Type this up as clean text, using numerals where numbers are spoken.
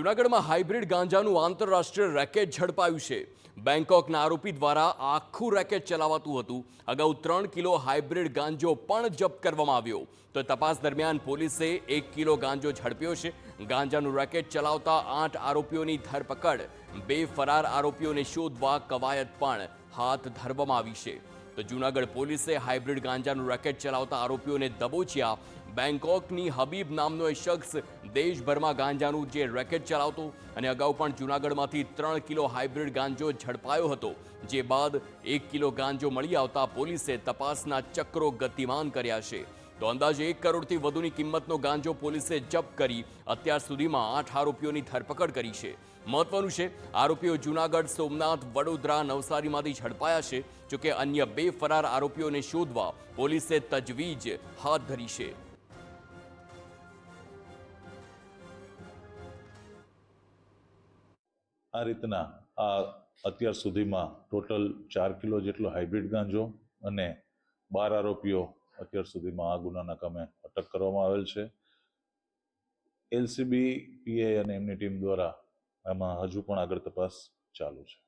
જૂનાગઢમાં હાઇબ્રિડ ગાંજાનું આંતરરાષ્ટ્રીય રેકેટ ઝડપાયું છે। બેંકોકના આરોપી દ્વારા આખું રેકેટ ચલાવાતું હતું। અગાઉ 3 કિલો હાઇબ્રિડ ગાંજો પણ જપ્ત કરવામાં આવ્યો। તો તપાસ દરમિયાન પોલીસે 1 કિલો ગાંજો ઝડપ્યો છે। ગાંજાનું રેકેટ ચલાવતા 8 આરોપીઓની ધરપકડ, 2 ફરાર આરોપીઓને શોધવા કવાયત પણ હાથ ધરવામાં આવી છે। તો જૂનાગઢ પોલીસે હાઇબ્રિડ ગાંજાનું રેકેટ ચલાવતા આરોપીઓને દબોચ્યા। બેંકોકની હબીબ નામનો એ શખ્સ દેશભરમાં ગાંજાનું જે રેકેટ ચલાવતો અને અગાઉ પણ જૂનાગઢમાંથી 3 કિલો હાઇબ્રિડ ગાંજો ઝડપાયો હતો। જે બાદ 1 કિલો ગાંજો મળી આવતા પોલીસે તપાસના ચક્રો ગતિમાન કર્યા છે। તો અંદાજે 1 કરોડથી વધુની કિંમતનો ગાંજો પોલીસે જપ્ત કરી અત્યાર સુધીમાં 8 આરોપીઓની ધરપકડ કરી છે। મહત્વનું છે, આરોપીઓ જૂનાગઢ, સોમનાથ, વડોદરા, નવસારીમાંથી ઝડપાયા છે। જોકે અન્ય 2 ફરાર આરોપીઓને શોધવા પોલીસે તજવીજ હાથ ધરી છે। આ રીતના અત્યાર સુધીમાં ટોટલ 4 કિલો જેટલો હાઇબ્રિડ ગાંજો અને 12 આરોપીઓ અત્યાર સુધીમાં આ ગુનાના કામે અટક કરવામાં આવેલ છે। એલસીબી, પીઆઈ અને એમની ટીમ દ્વારા આમાં હજુ પણ આગળ તપાસ ચાલુ છે।